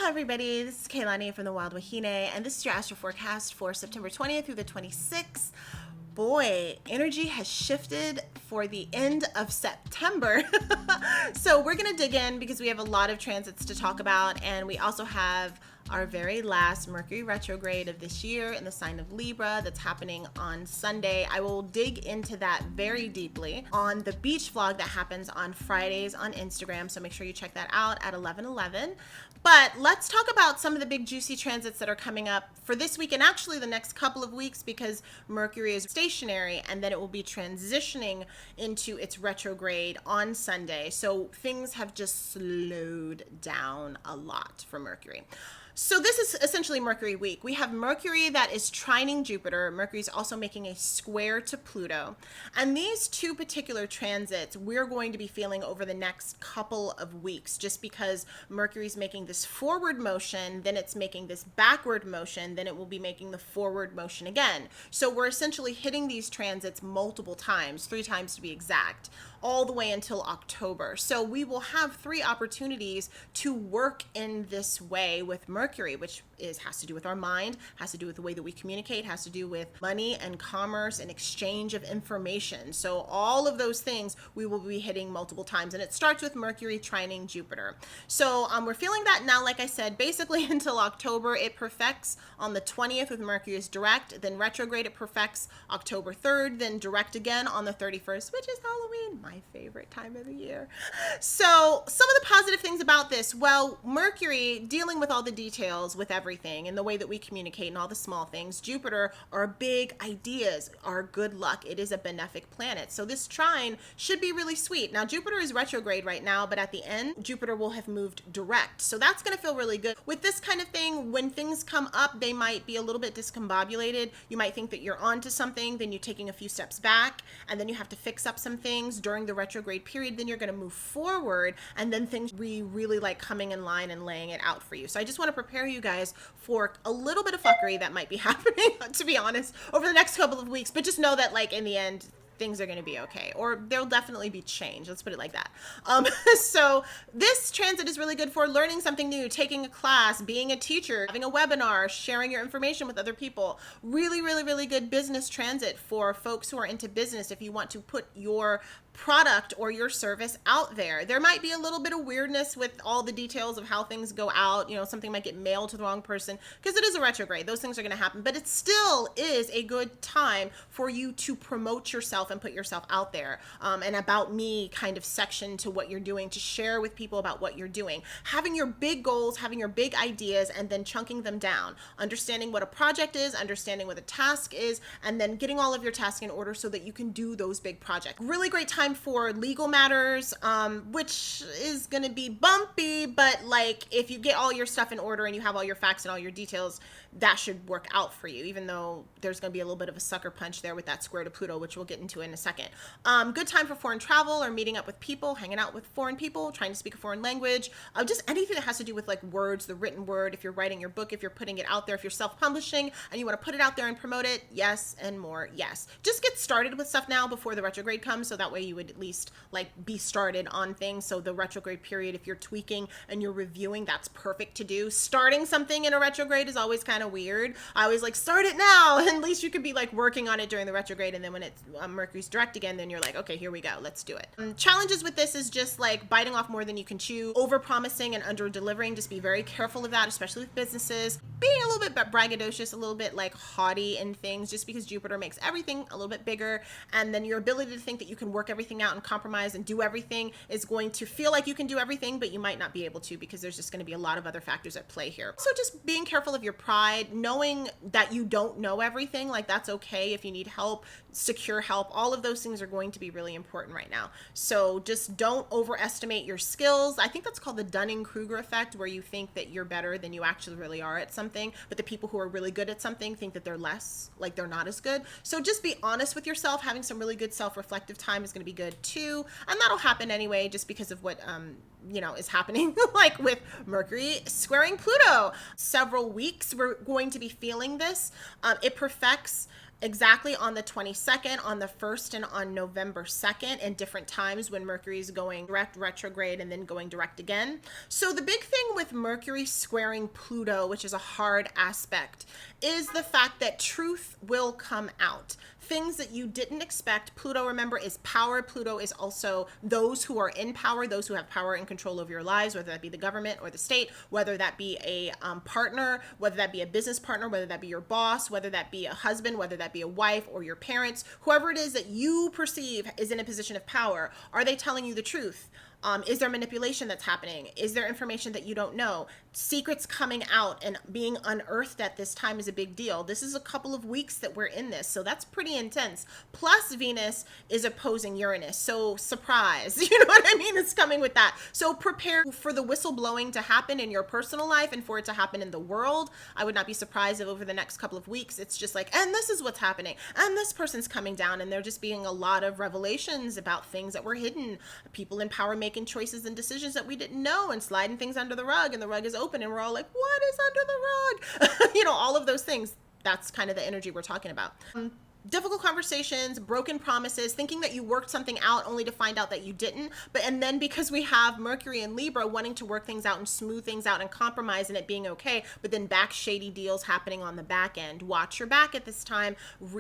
Aloha everybody, this is Kaylani from the Wild Wahine, and this is your astro forecast for September 20th through the 26th. Boy, energy has shifted for the end of September. So we're gonna dig in because we have a lot of transits to talk about, and we also have our very last Mercury retrograde of this year in the sign of Libra that's happening on Sunday. I will dig into that very deeply on the beach vlog that happens on Fridays on Instagram, so make sure you check that out at 11:11. But let's talk about some of the big juicy transits that are coming up for this week and actually the next couple of weeks, because Mercury is stationary and then it will be transitioning into its retrograde on Sunday. So things have just slowed down a lot for Mercury. So this is essentially Mercury week. We have Mercury that is trining Jupiter. Mercury is also making a square to Pluto. And these two particular transits we're going to be feeling over the next couple of weeks, just because Mercury is making this forward motion, then it's making this backward motion, then it will be making the forward motion again. So we're essentially hitting these transits multiple times, 3 times to be exact, all the way until October. So we will have 3 opportunities to work in this way with Mercury, which has to do with our mind, has to do with the way that we communicate, has to do with money and commerce and exchange of information. So all of those things we will be hitting multiple times, and it starts with Mercury trining Jupiter. So we're feeling that now, like I said, basically until October. It perfects on the 20th with Mercury is direct, then retrograde. It perfects October 3rd, then direct again on the 31st, which is Halloween, my favorite time of the year. So some of the positive things about this, well, Mercury dealing with all the details with everything and the way that we communicate and all the small things. Jupiter are big ideas, are good luck. It is a benefic planet. So this trine should be really sweet. Now Jupiter is retrograde right now, but at the end, Jupiter will have moved direct. So that's going to feel really good. With this kind of thing, when things come up, they might be a little bit discombobulated. You might think that you're onto something, then you're taking a few steps back, and then you have to fix up some things during the retrograde period. Then you're going to move forward, and then things really like coming in line and laying it out for you. So I just want to prepare you guys for a little bit of fuckery that might be happening, to be honest, over the next couple of weeks. But just know that, like, in the end, things are going to be okay, or there'll definitely be change. Let's put it like that. So this transit is really good for learning something new, taking a class, being a teacher, having a webinar, sharing your information with other people. Really good business transit for folks who are into business. If you want to put your product or your service out there, there might be a little bit of weirdness with all the details of how things go out. You know, something might get mailed to the wrong person because it is a retrograde. Those things are going to happen, but it still is a good time for you to promote yourself and put yourself out there. And about me kind of section to what you're doing, to share with people about what you're doing, having your big goals, having your big ideas, and then chunking them down, understanding what a project is, understanding what a task is, and then getting all of your tasks in order so that you can do those big projects. Really great time for legal matters, which is going to be bumpy, but like if you get all your stuff in order and you have all your facts and all your details, that should work out for you, even though there's going to be a little bit of a sucker punch there with that square to Pluto, which we'll get into in a second. Good time for foreign travel or meeting up with people, hanging out with foreign people, trying to speak a foreign language, just anything that has to do with like words, the written word. If you're writing your book, if you're putting it out there, if you're self-publishing and you want to put it out there and promote it, yes, and more, yes. Just get started with stuff now before the retrograde comes, so that way you would at least like be started on things. So the retrograde period, if you're tweaking and you're reviewing, that's perfect to do. Starting something in a retrograde is always kind of weird. I always like, start it now, and at least you could be like working on it during the retrograde, and then when it's Mercury's direct again, then you're like, okay, here we go, let's do it. Challenges with this is just like biting off more than you can chew, over promising and under delivering. Just be very careful of that, especially with businesses. Being a little bit braggadocious, a little bit like haughty in things, just because Jupiter makes everything a little bit bigger, and then your ability to think that you can work everything out and compromise and do everything is going to feel like you can do everything, but you might not be able to, because there's just going to be a lot of other factors at play here. So just being careful of your pride, knowing that you don't know everything, like that's okay. If you need help, secure help. All of those things are going to be really important right now. So just don't overestimate your skills. I think that's called the Dunning-Kruger effect, where you think that you're better than you actually really are at something, but the people who are really good at something think that they're less, like they're not as good. So just be honest with yourself. Having some really good self-reflective time is going to be good too, and that'll happen anyway, just because of what is happening like with Mercury squaring Pluto. Several weeks we're going to be feeling this. It perfects exactly on the 22nd, on the 1st, and on November 2nd, and different times when Mercury is going direct, retrograde, and then going direct again. So the big thing with Mercury squaring Pluto, which is a hard aspect, is the fact that truth will come out. Things that you didn't expect. Pluto, remember, is power. Pluto is also those who are in power, those who have power and control over your lives, whether that be the government or the state, whether that be a partner, whether that be a business partner, whether that be your boss, whether that be a husband, whether that be a wife or your parents, whoever it is that you perceive is in a position of power. Are they telling you the truth? Is there manipulation that's happening? Is there information that you don't know? Secrets coming out and being unearthed at this time is a big deal. This is a couple of weeks that we're in this, so that's pretty intense. Plus, Venus is opposing Uranus, so surprise. You know what I mean? It's coming with that. So prepare for the whistleblowing to happen in your personal life and for it to happen in the world. I would not be surprised if over the next couple of weeks, it's just like, and this is what's happening, and this person's coming down, and there just being a lot of revelations about things that were hidden. People in power making choices and decisions that we didn't know and sliding things under the rug, and the rug is open and we're all like, what is under the rug? You know, all of those things. That's kind of the energy we're talking about. Difficult conversations, broken promises, thinking that you worked something out only to find out that you didn't. And then because we have Mercury and Libra wanting to work things out and smooth things out and compromise and it being okay, but then back shady deals happening on the back end. Watch your back at this time.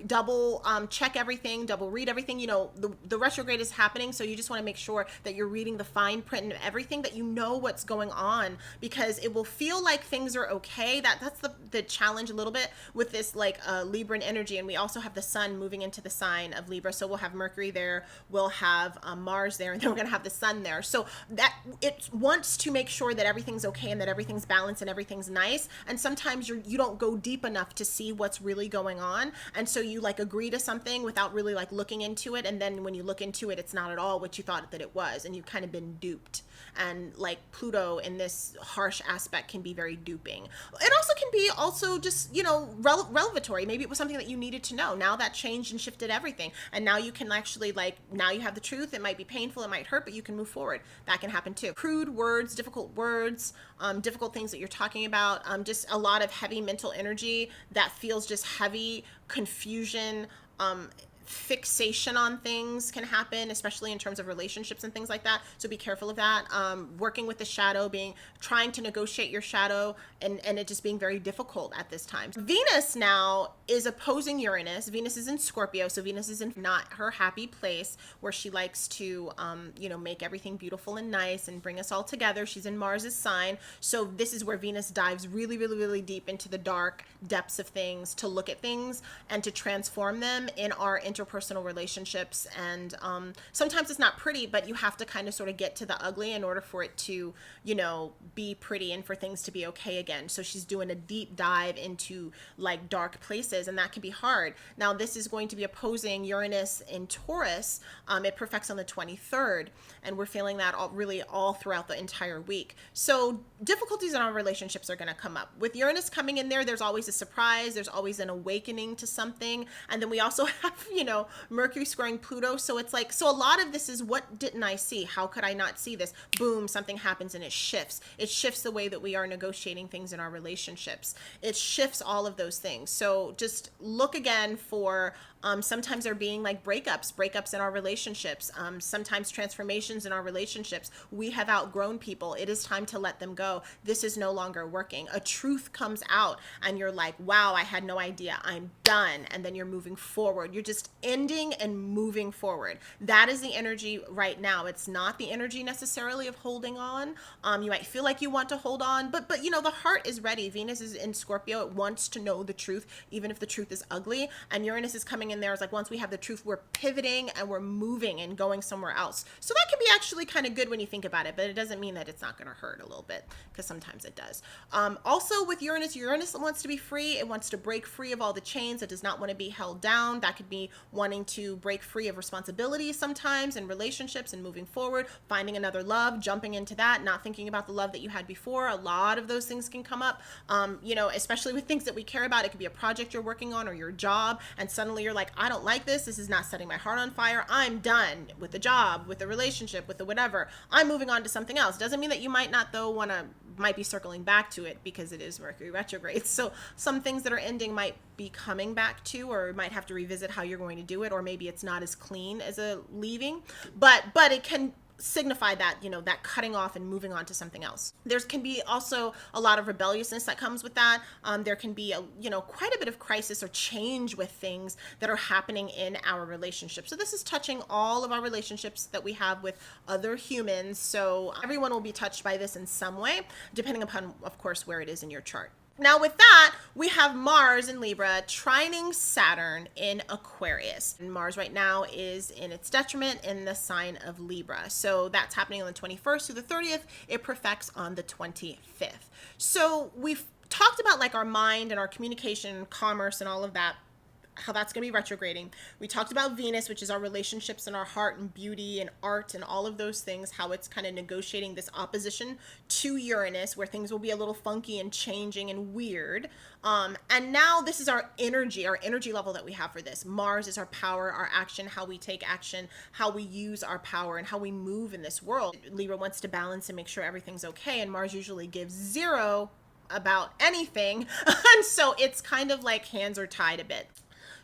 Double check everything, double read everything. You know, the retrograde is happening, so you just want to make sure that you're reading the fine print and everything, that you know what's going on, because it will feel like things are okay. That's the challenge a little bit with this like Libran energy. And we also have the sun moving into the sign of Libra, so we'll have Mercury there, we'll have Mars there, and then we're going to have the sun there. So that it wants to make sure that everything's okay and that everything's balanced and everything's nice. And sometimes you don't go deep enough to see what's really going on, and so you like agree to something without really like looking into it, and then when you look into it, it's not at all what you thought that it was, and you've kind of been duped. And like Pluto in this harsh aspect can be very duping. It also can be also just, you know, revelatory. Maybe it was something that you needed to know. Now that changed and shifted everything, and now you can actually like, now you have the truth. It might be painful, it might hurt, but you can move forward. That can happen too. Crude words, difficult things that you're talking about, just a lot of heavy mental energy that feels just heavy, confusion, fixation on things can happen, especially in terms of relationships and things like that. So be careful of that. Working with the shadow, trying to negotiate your shadow, and it just being very difficult at this time. Venus now is opposing Uranus. Venus is in Scorpio, so Venus is in not her happy place where she likes to, you know, make everything beautiful and nice and bring us all together. She's in Mars's sign, so this is where Venus dives really, really, really deep into the dark depths of things to look at things and to transform them in our interpersonal relationships. And sometimes it's not pretty, but you have to kind of sort of get to the ugly in order for it to, you know, be pretty and for things to be okay again. So she's doing a deep dive into like dark places, and that can be hard. Now this is going to be opposing Uranus in Taurus. It perfects on the 23rd, and we're feeling that all throughout the entire week. So difficulties in our relationships are going to come up. With Uranus coming in there, there's always a surprise, there's always an awakening to something. And then we also have, you know, Mercury squaring Pluto. So it's like, so a lot of this is, what didn't I see? How could I not see this? Boom, something happens and it shifts. It shifts the way that we are negotiating things in our relationships. It shifts all of those things. So just look again for, sometimes there being like breakups in our relationships, sometimes transformations in our relationships. We have outgrown people. It is time to let them go. This is no longer working. A truth comes out and you're like, wow, I had no idea. I'm done. And then you're moving forward. You're just ending and moving forward. That is the energy right now. It's not the energy necessarily of holding on. You might feel like you want to hold on, but you know, the heart is ready. Venus is in Scorpio. It wants to know the truth, even if the truth is ugly. And Uranus is coming in there. It's like, once we have the truth, we're pivoting and we're moving and going somewhere else. So that can be actually kind of good when you think about it, but it doesn't mean that it's not going to hurt a little bit, because sometimes it does. Also with Uranus wants to be free. It wants to break free of all the chains. It does not want to be held down. That could be wanting to break free of responsibility sometimes in relationships and moving forward, finding another love, jumping into that, not thinking about the love that you had before. A lot of those things can come up, you know, especially with things that we care about. It could be a project you're working on or your job, and suddenly you're like, like, I don't like this. This is not setting my heart on fire. I'm done with the job, with the relationship, with the whatever. I'm moving on to something else. Doesn't mean that you might not, though, might be circling back to it because it is Mercury retrograde. So some things that are ending might be coming back to, or might have to revisit how you're going to do it, or maybe it's not as clean as a leaving, but it can signify that, you know, that cutting off and moving on to something else. There can be also a lot of rebelliousness that comes with that. There can be quite a bit of crisis or change with things that are happening in our relationship. So this is touching all of our relationships that we have with other humans. So everyone will be touched by this in some way, depending upon, of course, where it is in your chart. Now with that, we have Mars in Libra trining Saturn in Aquarius. And Mars right now is in its detriment in the sign of Libra. So that's happening on the 21st through the 30th. It perfects on the 25th. So we've talked about like our mind and our communication, commerce and all of that, how that's going to be retrograding. We talked about Venus, which is our relationships and our heart and beauty and art and all of those things, how it's kind of negotiating this opposition to Uranus, where things will be a little funky and changing and weird. And now this is our energy level that we have for this. Mars is our power, our action, how we take action, how we use our power, and how we move in this world. Libra wants to balance and make sure everything's okay, and Mars usually gives 0 about anything. And so it's kind of like hands are tied a bit.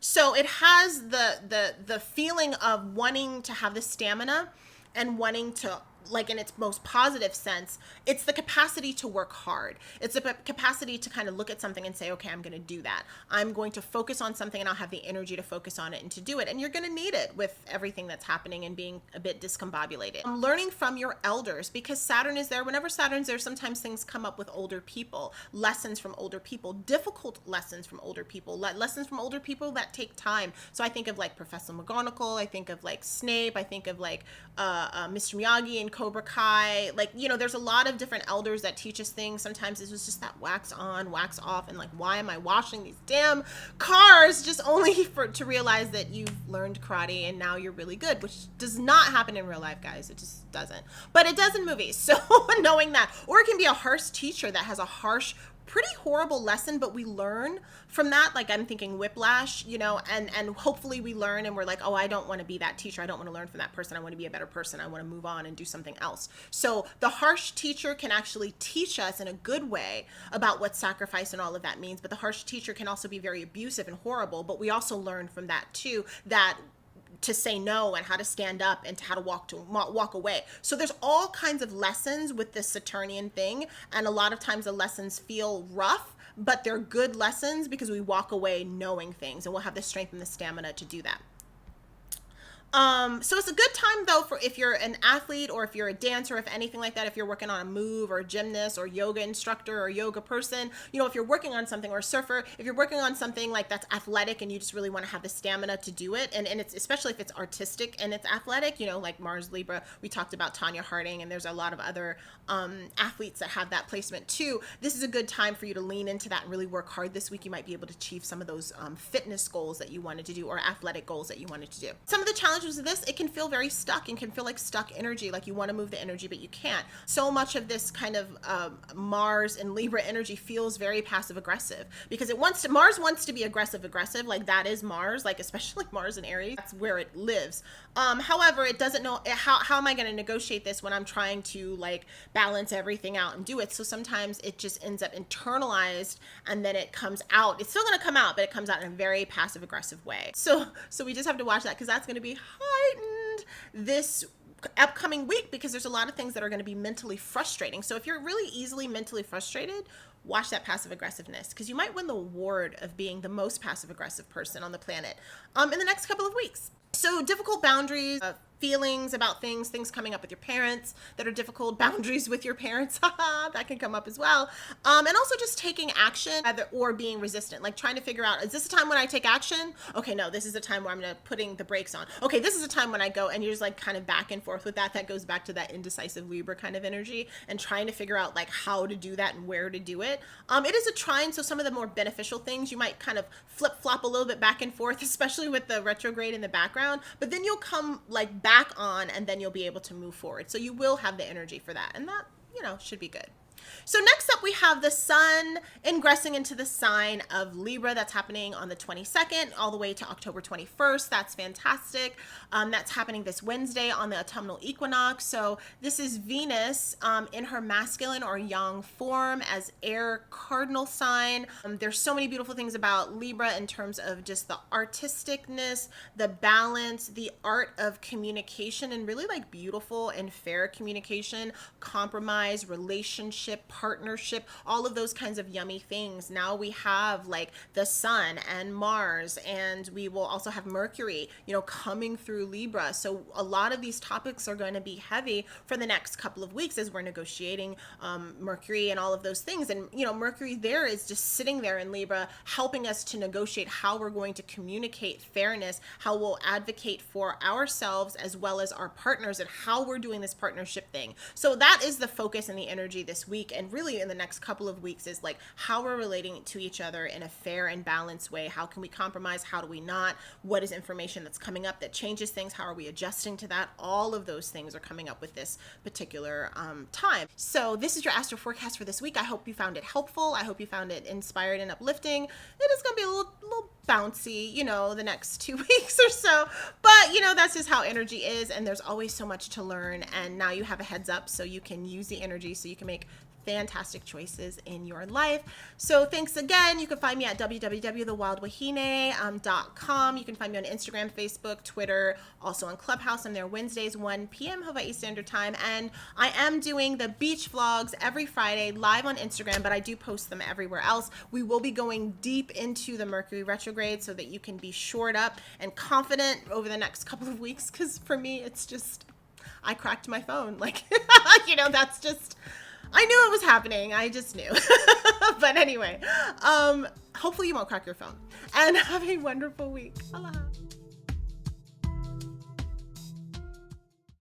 So it has the feeling of wanting to have the stamina and wanting to, like in its most positive sense, it's the capacity to work hard. It's the capacity to kind of look at something and say, okay, I'm going to do that. I'm going to focus on something and I'll have the energy to focus on it and to do it. And you're going to need it with everything that's happening and being a bit discombobulated. Learning from your elders, because Saturn is there. Whenever Saturn's there, sometimes things come up with older people, lessons from older people, difficult lessons from older people, lessons from older people that take time. So I think of like Professor McGonagall, I think of like Snape, I think of like Mr. Miyagi and Cobra Kai. Like, you know, there's a lot of different elders that teach us things. Sometimes it was just that wax on, wax off, and like, why am I washing these damn cars? Just only to realize that you've learned karate and now you're really good, which does not happen in real life, guys. It just doesn't. But it does in movies. So knowing that, or it can be a harsh teacher that has a harsh, pretty horrible lesson, but we learn from that. Like I'm thinking Whiplash, you know, and hopefully we learn and we're like, oh, I don't want to be that teacher. I don't want to learn from that person. I want to be a better person. I want to move on and do something else. So the harsh teacher can actually teach us in a good way about what sacrifice and all of that means. But the harsh teacher can also be very abusive and horrible. But we also learn from that too, that to say no and how to stand up and how to walk away. So there's all kinds of lessons with this Saturnian thing. And a lot of times the lessons feel rough, but they're good lessons because we walk away knowing things and we'll have the strength and the stamina to do that. So it's a good time though for if you're an athlete or if you're a dancer, if anything like that, if you're working on a move or a gymnast or yoga instructor or yoga person, you know, if you're working on something, or a surfer, if you're working on something like that's athletic and you just really want to have the stamina to do it, and it's especially if it's artistic and it's athletic, you know, like Mars Libra, we talked about Tanya Harding, and there's a lot of other athletes that have that placement too. This is a good time for you to lean into that and really work hard this week. You might be able to achieve some of those fitness goals that you wanted to do, or athletic goals that you wanted to do. Some of the challenges of this, it can feel very stuck and can feel like stuck energy, like you want to move the energy but you can't. So much of this kind of Mars and Libra energy feels very passive aggressive because Mars wants to be aggressive, like that is Mars, like especially Mars in Aries, that's where it lives. However, it doesn't know how am I going to negotiate this when I'm trying to like balance everything out and do it. So sometimes it just ends up internalized and then it comes out. It's still going to come out, but it comes out in a very passive aggressive way. So we just have to watch that, because that's going to be heightened this upcoming week, because there's a lot of things that are going to be mentally frustrating. So if you're really easily mentally frustrated, watch that passive aggressiveness, because you might win the award of being the most passive aggressive person on the planet in the next couple of weeks. So difficult boundaries, feelings about things coming up with your parents that are difficult, boundaries with your parents, that can come up as well. And also just taking action or being resistant, like trying to figure out, is this a time when I take action? Okay, no, this is a time where I'm putting the brakes on. Okay, this is a time when I go, and you're just like kind of back and forth with that. That goes back to that indecisive Libra kind of energy and trying to figure out like how to do that and where to do it. It is a trine, so some of the more beneficial things you might kind of flip-flop a little bit back and forth, especially with the retrograde in the background, but then you'll come like back on, and then you'll be able to move forward. So you will have the energy for that, and that, you know, should be good. So next up, we have the sun ingressing into the sign of Libra. That's happening on the 22nd all the way to October 21st. That's fantastic. That's happening this Wednesday on the autumnal equinox. So this is Venus in her masculine or yang form as air cardinal sign. There's so many beautiful things about Libra in terms of just the artisticness, the balance, the art of communication, and really like beautiful and fair communication, compromise, relationship, partnership, all of those kinds of yummy things. Now we have like the sun and Mars, and we will also have Mercury, coming through Libra. So a lot of these topics are going to be heavy for the next couple of weeks as we're negotiating Mercury and all of those things. And, Mercury there is just sitting there in Libra, helping us to negotiate how we're going to communicate fairness, how we'll advocate for ourselves as well as our partners, and how we're doing this partnership thing. So that is the focus and the energy this week, and really in the next couple of weeks, is like how we're relating to each other in a fair and balanced way. How can we compromise? How do we not? What is information that's coming up that changes things? How are we adjusting to that? All of those things are coming up with this particular time. So this is your astro forecast for this week. I hope you found it helpful. I hope you found it inspired and uplifting. It is going to be a little bouncy, the next 2 weeks or so, but that's just how energy is, and there's always so much to learn. And now you have a heads up, so you can use the energy so you can make fantastic choices in your life. So thanks again. You can find me at www.thewildwahine.com. You can find me on Instagram, Facebook, Twitter, also on Clubhouse. I'm there Wednesdays, 1 p.m. Hawaii Standard Time. And I am doing the beach vlogs every Friday live on Instagram, but I do post them everywhere else. We will be going deep into the Mercury Retrograde so that you can be shored up and confident over the next couple of weeks. Because for me, it's just, I cracked my phone. Like, that's just, I knew it was happening. I just knew. But anyway, hopefully you won't crack your phone. And have a wonderful week. Aloha.